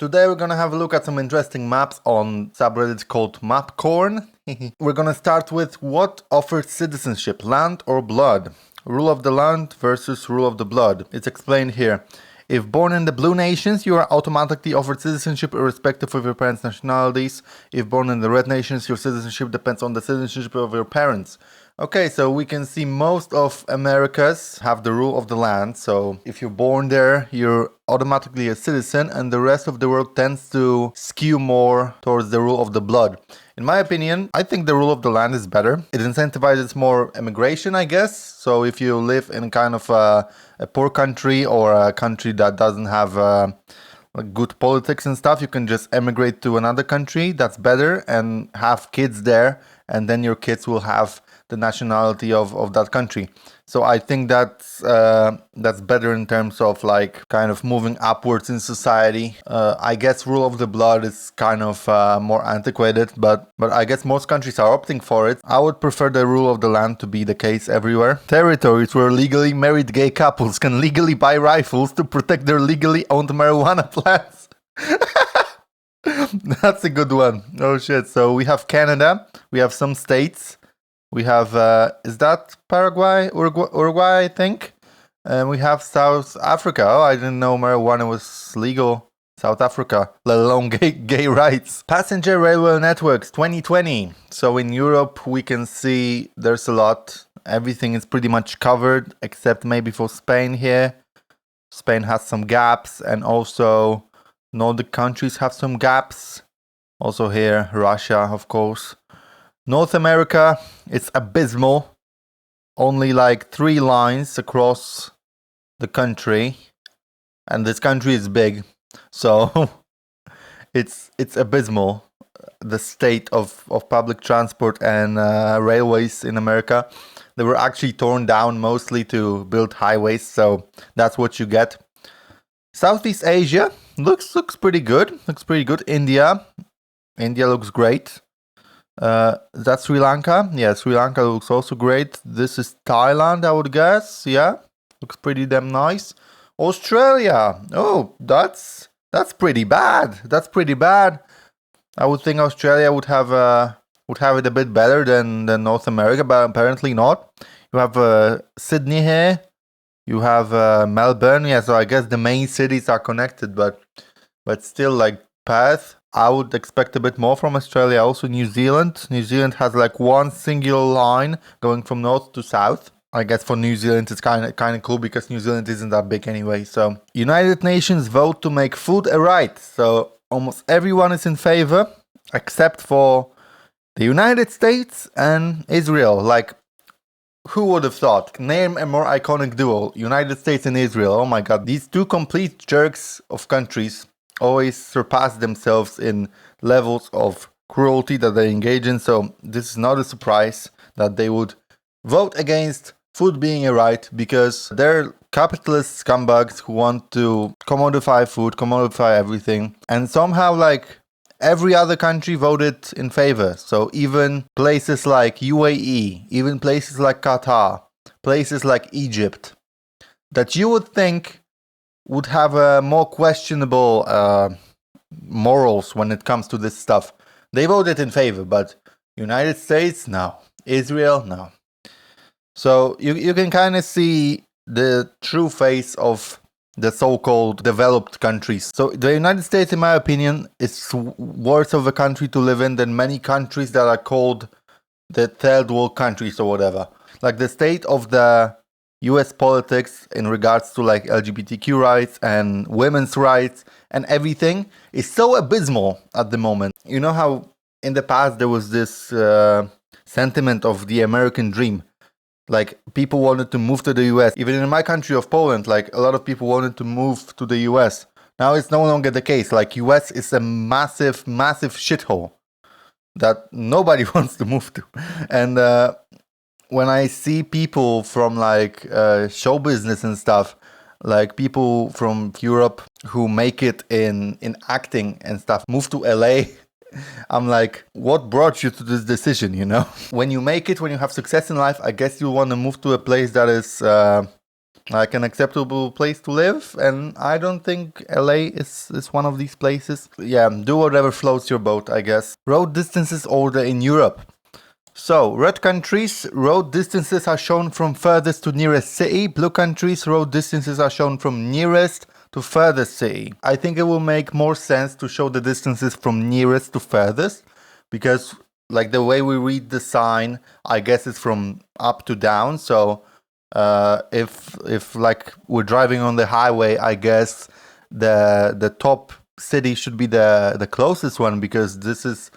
Today we're gonna have a look at some interesting maps on subreddit called Mapcorn. We're gonna start with what offers citizenship, land or blood? Rule of the land versus rule of the blood. It's explained here. If born in the blue nations, you are automatically offered citizenship irrespective of your parents' nationalities. If born in the red nations, your citizenship depends on the citizenship of your parents. Okay, so we can see most of Americas have the rule of the land. So if you're born there, you're automatically a citizen, and the rest of the world tends to skew more towards the rule of the blood. In my opinion, I think the rule of the land is better. It incentivizes more immigration, I guess. So if you live in kind of a poor country or a country that doesn't have good politics and stuff, you can just emigrate to another country that's better and have kids there, and then your kids will have the nationality of that country. So I think that's better in terms of like kind of moving upwards in society. I guess rule of the blood is kind of more antiquated, but I guess most countries are opting for it. I would prefer the rule of the land to be the case everywhere. Territories where legally married gay couples can legally buy rifles to protect their legally owned marijuana plants. That's a good one. Oh shit. So we have Canada, we have some states. We have, is that Paraguay, Uruguay, I think? And we have South Africa. Oh, I didn't know marijuana was legal. South Africa, let alone gay rights. Passenger railway networks 2020. So in Europe, we can see there's a lot. Everything is pretty much covered, except maybe for Spain here. Spain has some gaps, and also Nordic countries have some gaps. Also here, Russia, of course. North America, it's abysmal. Only like 3 lines across the country. And this country is big. So it's abysmal. The state of public transport and railways in America. They were actually torn down mostly to build highways. So that's what you get. Southeast Asia looks pretty good. India looks great. That's Sri Lanka. Yeah, Sri Lanka looks also great. This is Thailand, I would guess. Yeah, looks pretty damn nice. Australia. Oh, that's pretty bad. I would think Australia would have it a bit better than North America, but apparently not. You have Sydney here. You have Melbourne. Yeah, so I guess the main cities are connected, but still like Perth. I would expect a bit more from Australia. Also New Zealand. New Zealand has like one singular line going from north to south. I guess for New Zealand it's kind of cool because New Zealand isn't that big anyway. So United Nations vote to make food a right. So almost everyone is in favor except for the United States and Israel. Like, who would have thought? Name a more iconic duo. United States and Israel. Oh my god. These two complete jerks of countries always surpass themselves in levels of cruelty that they engage in. So this is not a surprise that they would vote against food being a right, because they're capitalist scumbags who want to commodify food, commodify everything. And somehow like every other country voted in favor. So even places like UAE, even places like Qatar, places like Egypt, that you would think would have a more questionable morals when it comes to this stuff. They voted in favor, but United States, no. Israel, no. So you can kind of see the true face of the so-called developed countries. So the United States, in my opinion, is worse of a country to live in than many countries that are called the third world countries or whatever. Like the state of the US politics in regards to like LGBTQ rights and women's rights and everything is so abysmal at the moment. You know how in the past there was this sentiment of the American dream. Like people wanted to move to the US. Even in my country of Poland, like a lot of people wanted to move to the US. Now it's no longer the case. Like US is a massive shithole that nobody wants to move to. And when I see people from like show business and stuff, like people from Europe who make it in acting and stuff, move to LA, I'm like, what brought you to this decision, you know? When you make it, when you have success in life, I guess you want to move to a place that is like an acceptable place to live, and I don't think LA is one of these places. Yeah, do whatever floats your boat, I guess. Road distances order in Europe. So, red countries, road distances are shown from furthest to nearest city. Blue countries, road distances are shown from nearest to furthest city. I think it will make more sense to show the distances from nearest to furthest, because like the way we read the sign, I guess it's from up to down. So if like we're driving on the highway, I guess the top city should be the closest one, because this is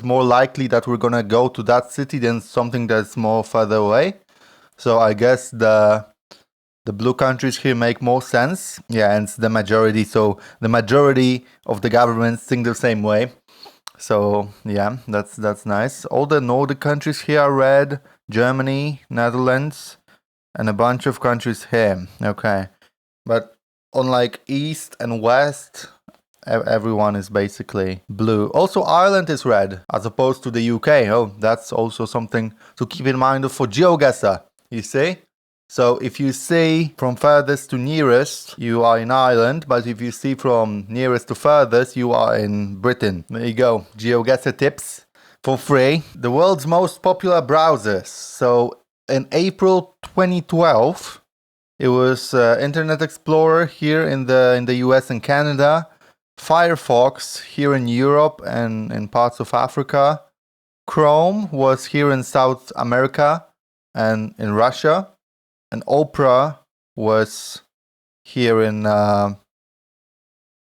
more likely that we're gonna go to that city than something that's more further away. So I guess the blue countries here make more sense. Yeah, and it's the majority. So the majority of the governments think the same way. So yeah, that's nice. All the Nordic countries here are red. Germany, Netherlands, and a bunch of countries here. Okay, but on like East and West, everyone is basically blue. Also, Ireland is red, as opposed to the UK. Oh, that's also something to keep in mind for GeoGuessr, you see? So if you see from furthest to nearest, you are in Ireland, but if you see from nearest to furthest, you are in Britain. There you go, GeoGuessr tips for free. The world's most popular browsers. So in April 2012, it was Internet Explorer here in the US and Canada, Firefox here in Europe and in parts of Africa. Chrome was here in South America and in Russia, and Opera was here in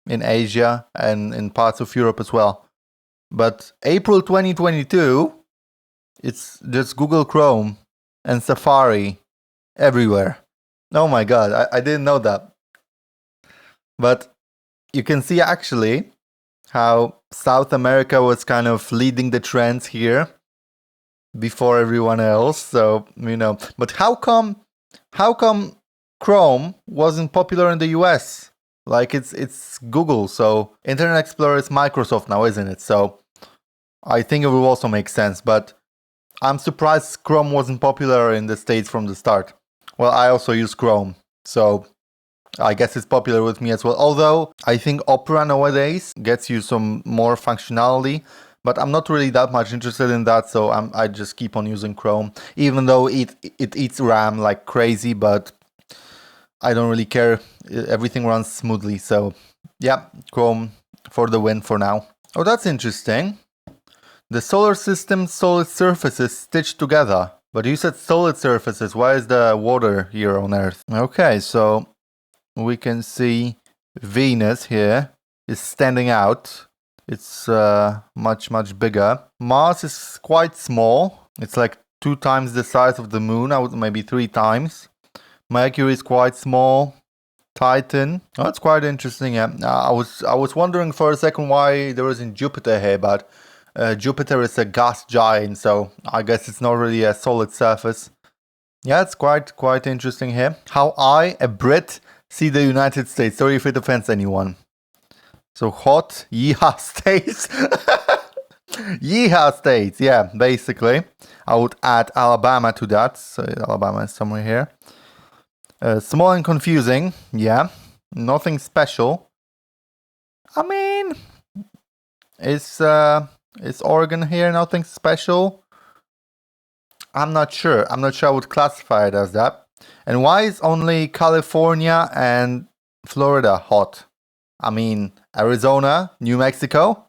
Asia and in parts of Europe as well. But April 2022, it's just Google Chrome and Safari everywhere. Oh my god, I didn't know that. But you can see actually how South America was kind of leading the trends here before everyone else. So, you know, but how come Chrome wasn't popular in the US? Like it's Google, so Internet Explorer is Microsoft now, isn't it? So I think it will also make sense, but I'm surprised Chrome wasn't popular in the States from the start. Well, I also use Chrome, so I guess it's popular with me as well. Although I think Opera nowadays gets you some more functionality, but I'm not really that much interested in that, so I just keep on using Chrome, even though it eats RAM like crazy, but I don't really care. Everything runs smoothly, so yeah, Chrome for the win for now. Oh, that's interesting. The solar system's solid surfaces stitched together. But you said solid surfaces. Why is the water here on Earth? Okay, so we can see Venus here is standing out. It's much bigger. Mars is quite small. It's like 2 times the size of the moon. Maybe 3 times. Mercury is quite small. Titan. Oh, that's quite interesting. Yeah, I was wondering for a second why there isn't Jupiter here, but Jupiter is a gas giant, so I guess it's not really a solid surface. Yeah, it's quite interesting here. How I, a Brit, see the United States. Sorry if it offends anyone. So hot, yeehaw states. Yeehaw states, yeah, basically. I would add Alabama to that. So Alabama is somewhere here. Small and confusing, yeah. Nothing special. I mean, is Oregon here nothing special? I'm not sure. I would classify it as that. And why is only California and Florida hot? I mean, Arizona, New Mexico,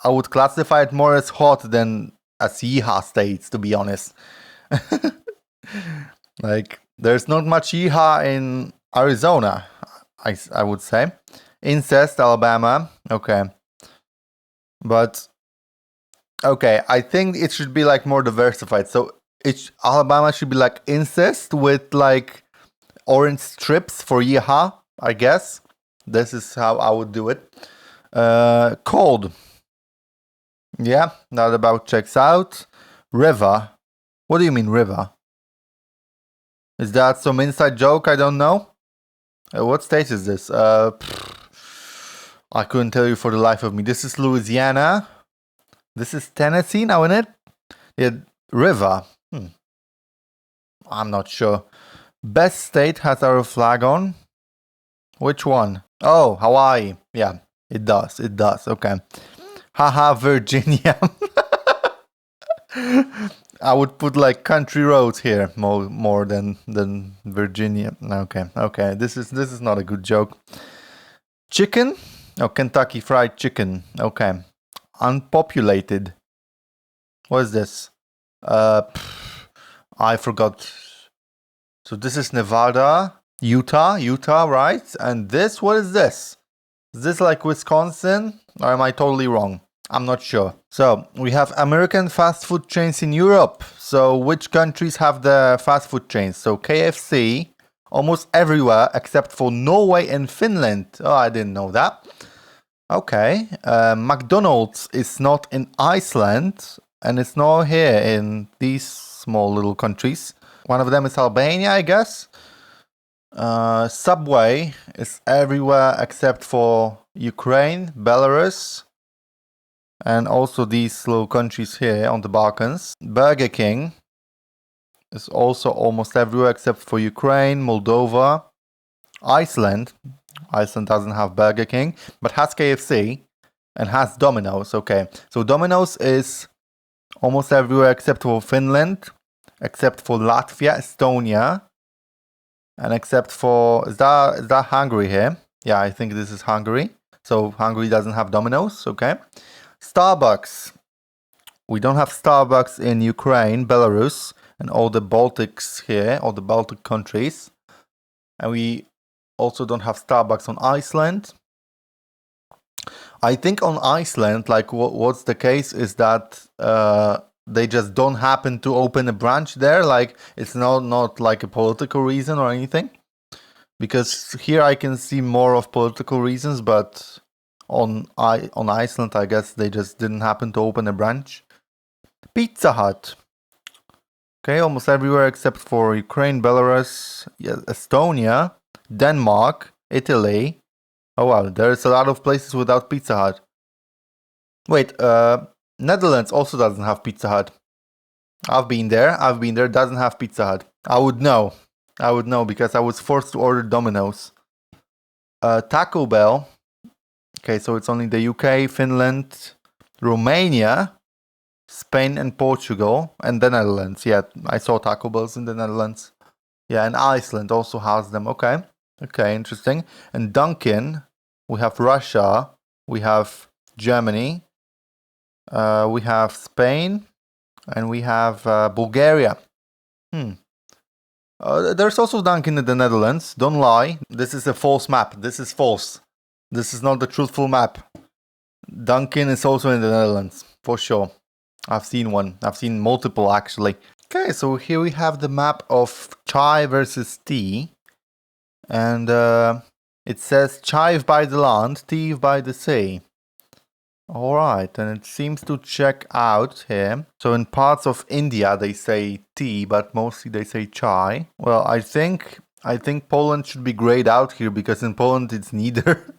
I would classify it more as hot than as yeehaw states, to be honest. Like, there's not much yeehaw in Arizona, I would say. Incest, Alabama, okay. But, okay, I think it should be like more diversified. So, Alabama should be like incest with like orange strips for yeehaw, I guess. This is how I would do it. Cold. Yeah, that about checks out. River. What do you mean, river? Is that some inside joke? I don't know. What state is this? I couldn't tell you for the life of me. This is Louisiana. This is Tennessee now, isn't it? Yeah, river. I'm not sure. Best state has our flag on. Which one? Oh, Hawaii. Yeah, it does. It does. Okay. Haha, Virginia. I would put like country roads here more than Virginia. Okay. This is not a good joke. Chicken? Oh, Kentucky Fried Chicken. Okay. Unpopulated. What is this? I forgot. So this is Nevada, Utah, right? And this, what is this? Is this like Wisconsin? Or am I totally wrong? I'm not sure. So we have American fast food chains in Europe. So which countries have the fast food chains? So KFC, almost everywhere except for Norway and Finland. Oh, I didn't know that. Okay. McDonald's is not in Iceland and it's not here in these small little countries. One of them is Albania, I guess. Subway is everywhere except for Ukraine, Belarus, and also these little countries here on the Balkans. Burger King is also almost everywhere except for Ukraine, Moldova, Iceland. Iceland doesn't have Burger King, but has KFC and has Domino's. Okay, so Domino's is almost everywhere except for Finland, except for Latvia, Estonia, and except for, is that Hungary here? Yeah, I think this is Hungary. So Hungary doesn't have Domino's, okay. Starbucks. We don't have Starbucks in Ukraine, Belarus, and all the Baltics here, all the Baltic countries. And we also don't have Starbucks on Iceland. I think on Iceland, like what's the case is that they just don't happen to open a branch there. Like it's not like a political reason or anything. Because here I can see more of political reasons, but on Iceland, I guess they just didn't happen to open a branch. Pizza Hut. Okay, almost everywhere except for Ukraine, Belarus, Estonia, Denmark, Italy. Oh wow, there's a lot of places without Pizza Hut. Wait, Netherlands also doesn't have Pizza Hut. I've been there, doesn't have Pizza Hut. I would know because I was forced to order Domino's. Taco Bell. Okay, so it's only the UK, Finland, Romania, Spain and Portugal, and the Netherlands. Yeah, I saw Taco Bells in the Netherlands. Yeah, and Iceland also has them. Okay, interesting. And Dunkin', we have Russia, we have Germany, we have Spain, and we have Bulgaria. There's also Dunkin' in the Netherlands. Don't lie. This is a false map. This is false. This is not the truthful map. Dunkin' is also in the Netherlands, for sure. I've seen one. I've seen multiple, actually. Okay, so here we have the map of chai versus tea. And it says chai by the land, tea by the sea. Alright, and it seems to check out here. So in parts of India they say tea, but mostly they say chai. Well, I think Poland should be grayed out here because in Poland it's neither.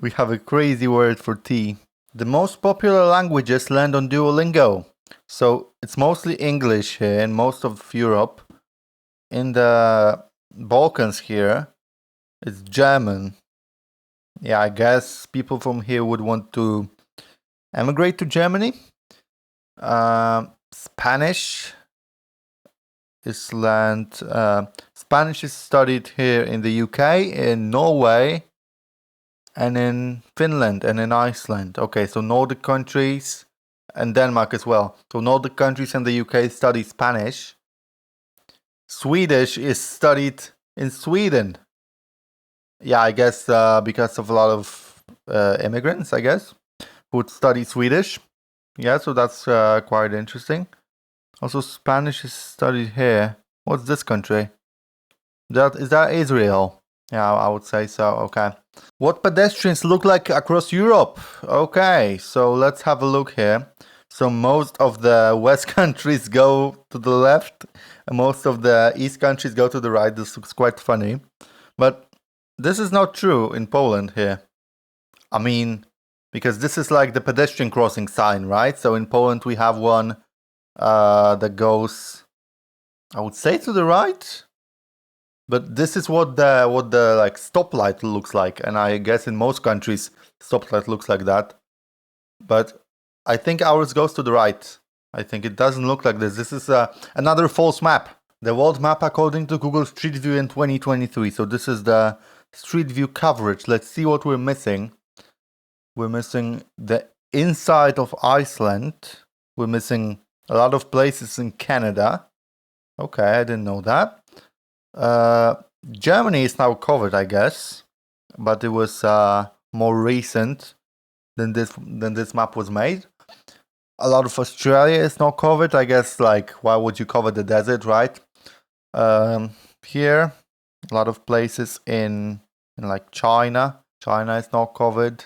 We have a crazy word for tea. The most popular languages land on Duolingo. So it's mostly English here in most of Europe. In the Balkans here, it's German. Yeah, I guess people from here would want to emigrate to Germany. Spanish is Spanish is studied here in the UK, in Norway, and in Finland and in Iceland. Okay, so Nordic countries and Denmark as well. So Nordic countries and the UK study Spanish. Swedish is studied in Sweden. Yeah, I guess because of a lot of immigrants, I guess, who would study Swedish. Yeah, so that's quite interesting. Also, Spanish is studied here. What's this country? Is that Israel? Yeah, I would say so. Okay. What pedestrians look like across Europe? Okay, so let's have a look here. So most of the West countries go to the left, and most of the East countries go to the right. This looks quite funny. But this is not true in Poland here. I mean, because this is like the pedestrian crossing sign, right? So in Poland we have one that goes, I would say, to the right. But this is what the like stoplight looks like, and I guess in most countries stoplight looks like that. But I think ours goes to the right. I think it doesn't look like this. This is another false map. The world map according to Google Street View in 2023. So this is the Street View coverage. Let's see what we're missing. We're missing the inside of Iceland. We're missing a lot of places in Canada. Okay, I didn't know that. Germany is now covered, I guess, but it was more recent than this map was made. A lot of Australia is not covered. I guess, like, why would you cover the desert, right? Here, a lot of places in like China. China is not covered.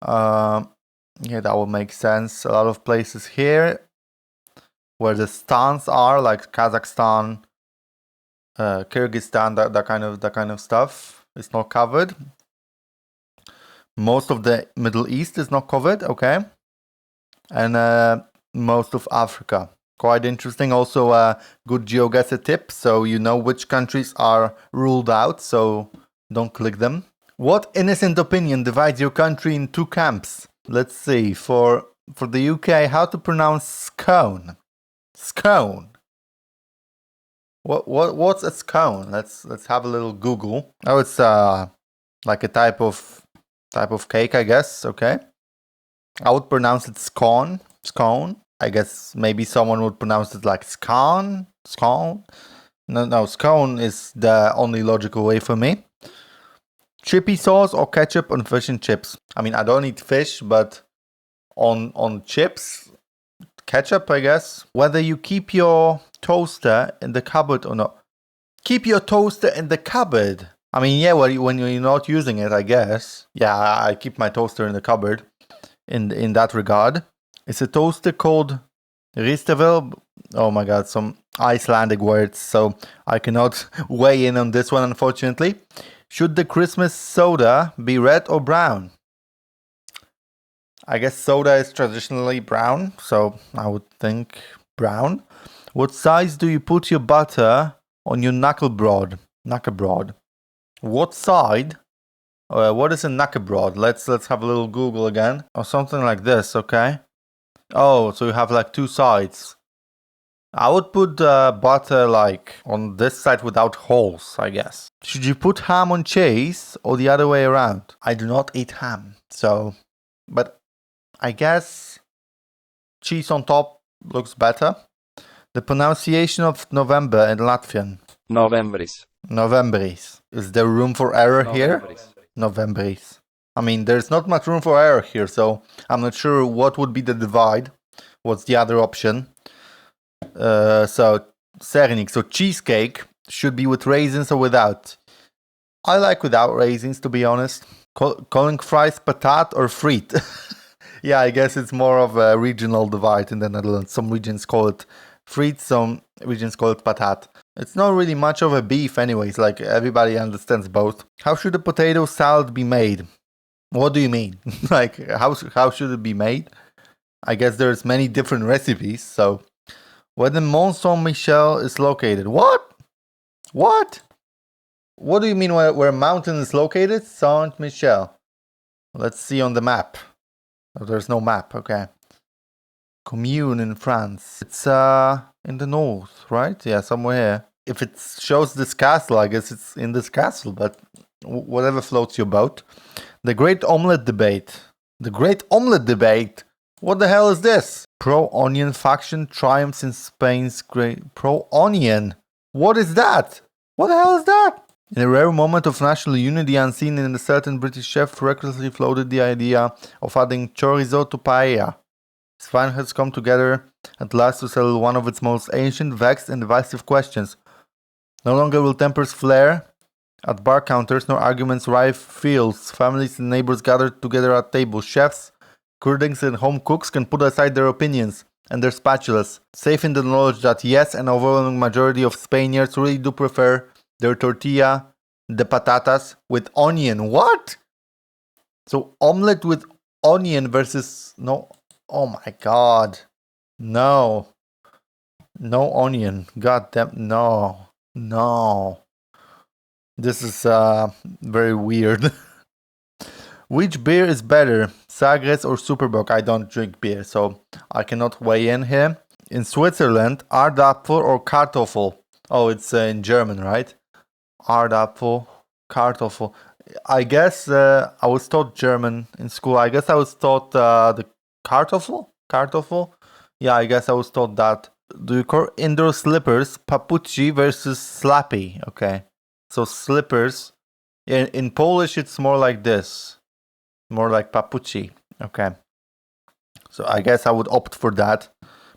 Yeah, that would make sense. A lot of places here where the stans are, like Kazakhstan, Kyrgyzstan, that kind of stuff is not covered. Most of the Middle East is not covered, okay, and most of Africa. Quite interesting. Also, good GeoGuessr tip, so you know which countries are ruled out, so don't click them. What innocent opinion divides your country in two camps? Let's see. For the UK, how to pronounce scone? Scone. What's a scone? Let's have a little Google. Oh, it's like a type of cake, I guess. Okay. I would pronounce it scone. Scone. I guess maybe someone would pronounce it like scone. Scone. No, scone is the only logical way for me. Chippy sauce or ketchup on fish and chips? I mean, I don't eat fish, but on chips, ketchup, I guess. Whether you keep your toaster in the cupboard or not. Keep your toaster in the cupboard. I mean, yeah, when you're not using it, I guess. Yeah, I keep my toaster in the cupboard. In that regard, it's a toaster called Ristavel. Oh my god, some Icelandic words, so I cannot weigh in on this one, unfortunately. Should the Christmas soda be red or brown? I guess soda is traditionally brown, so I would think brown. What size do you put your butter on your knucklebroad? Knucklebroad. What side? What is a knucklebroad? Let's have a little Google again. Or something like this, okay? Oh, so you have like two sides. I would put butter like on this side without holes, I guess. Should you put ham on cheese or the other way around? I do not eat ham, so... But I guess cheese on top looks better. The pronunciation of November in Latvian. Novembris. Novembris. Is there room for error here? Novembris. I mean, there's not much room for error here, so I'm not sure what would be the divide. What's the other option? So, Sernik, so cheesecake should be with raisins or without. I like without raisins, to be honest. Calling fries patat or friet. Yeah, I guess it's more of a regional divide in the Netherlands. Some regions call it friet, some regions call it patat. It's not really much of a beef anyways, like everybody understands both. How should a potato salad be made? What do you mean? Like, how should it be made? I guess there's many different recipes, so... Where the Mont Saint-Michel is located. What? What? What do you mean where a mountain is located? Saint-Michel. Let's see on the map. Oh, there's no map, okay. Commune in France. It's in the north, right? Yeah, somewhere here. If it shows this castle, I guess it's in this castle, but whatever floats your boat. The Great Omelette Debate. The Great Omelette Debate? What the hell is this? Pro-Onion faction triumphs in Spain's great... Pro-Onion? What is that? What the hell is that? In a rare moment of national unity unseen in a certain British chef recklessly floated the idea of adding chorizo to paella. His fine has come together at last to settle one of its most ancient, vexed and divisive questions. No longer will tempers flare at bar counters, nor arguments rife fields. Families and neighbors gathered together at tables. Chefs, critics and home cooks can put aside their opinions and their spatulas, safe in the knowledge that yes, an overwhelming majority of Spaniards really do prefer their tortilla de patatas with onion. What? So omelette with onion versus no. Oh my god. No. No onion. God damn. No. No. This is very weird. Which beer is better, Sagres or Superbock? I don't drink beer, so I cannot weigh in here. In Switzerland, Ardapfel or Kartoffel? Oh, it's in German, right? Ardapfel, Kartoffel. I guess I was taught German in school. I guess I was taught the Kartoffel? Kartoffel? Yeah, I guess I was taught that. Do you call indoor slippers papucci versus slappy? Okay. So slippers. In Polish, it's more like this. More like papucci. Okay. So I guess I would opt for that.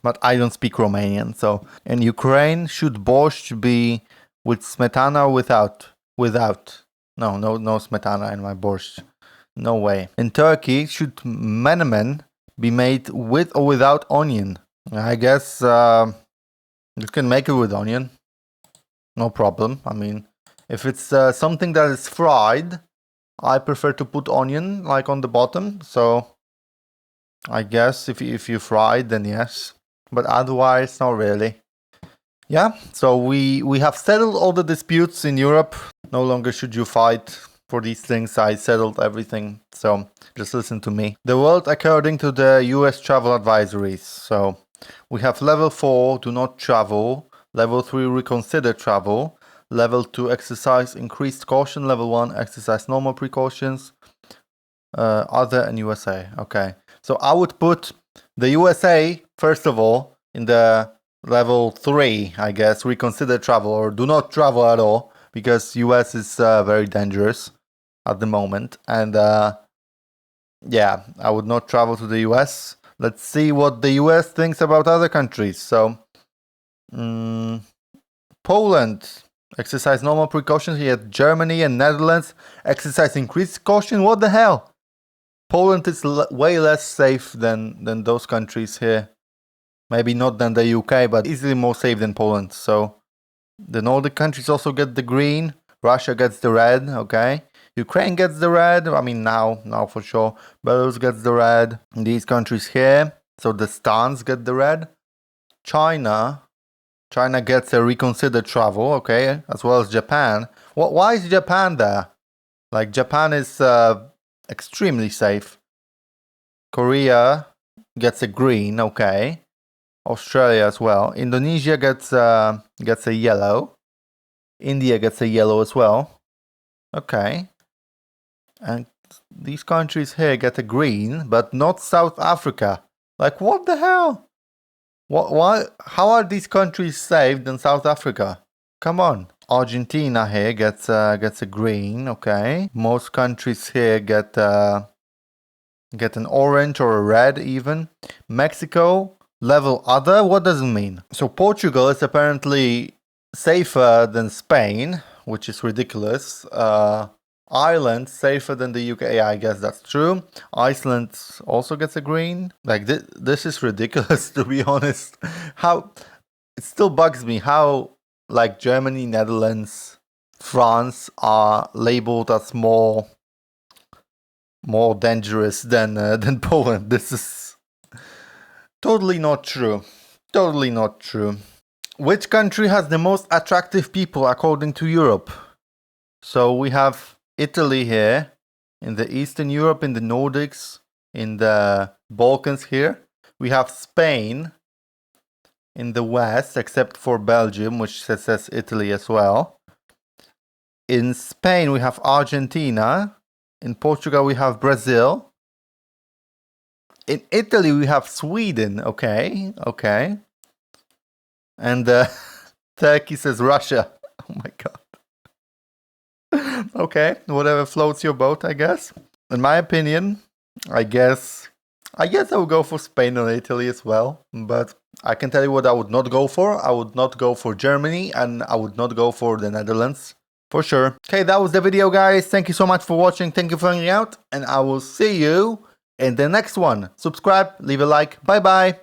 But I don't speak Romanian. So in Ukraine, should borscht be with smetana or without? Without. No smetana in my borscht. No way. In Turkey, should menemen be made with or without onion? I guess you can make it with onion. No problem. I mean, if it's something that is fried, I prefer to put onion like on the bottom. So I guess if you fry it, then yes. But otherwise, not really. Yeah, so we have settled all the disputes in Europe. No longer should you fight for these things. I settled everything. So just listen to me. The world according to the US travel advisories. So we have level 4, do not travel. Level 3, reconsider travel. Level 2, exercise increased caution. Level 1, exercise normal precautions. Other and USA. Okay. So I would put the USA, first of all, in the level 3, I guess, reconsider travel or do not travel at all, because US is very dangerous at the moment. And yeah, I would not travel to the US. Let's see what the US thinks about other countries. So, Poland, exercise normal precautions. Here, Germany and Netherlands, exercise increased caution. What the hell? Poland is way less safe than those countries here. Maybe not than the UK, but easily more safe than Poland. So the Nordic countries also get the green. Russia gets the red, okay? Ukraine gets the red. I mean, now for sure. Belarus gets the red. These countries here. So the stans get the red. China gets a reconsider travel, okay? As well as Japan. Why is Japan there? Like, Japan is extremely safe. Korea gets a green, okay. Australia as well. Indonesia gets a yellow. India gets a yellow as well. Okay. And these countries here get a green, but not South Africa. Like, what the hell? Why? How are these countries safe than South Africa? Come on. Argentina here gets a green. Okay. Most countries here get an orange or a red even. Mexico, level other. What does it mean? So Portugal is apparently safer than Spain, which is ridiculous. Ireland safer than the UK. Yeah, I guess that's true. Iceland also gets a green. Like, this is ridiculous, to be honest. How it still bugs me how, like, Germany, Netherlands, France are labeled as more dangerous than Poland. This is totally not true. Totally not true. Which country has the most attractive people according to Europe? So we have Italy here, in the Eastern Europe, in the Nordics, in the Balkans here. We have Spain in the West, except for Belgium, which says Italy as well. In Spain, we have Argentina. In Portugal, we have Brazil. In Italy, we have Sweden. Okay. And Turkey says Russia. Oh my god. Okay, whatever floats your boat, I guess. In my opinion, I guess I would go for Spain or Italy as well. But I can tell you what I would not go for. I would not go for Germany, and I would not go for the Netherlands. For sure. Okay, that was the video, guys. Thank you so much for watching. Thank you for hanging out. And I will see you in the next one. Subscribe, leave a like. Bye-bye.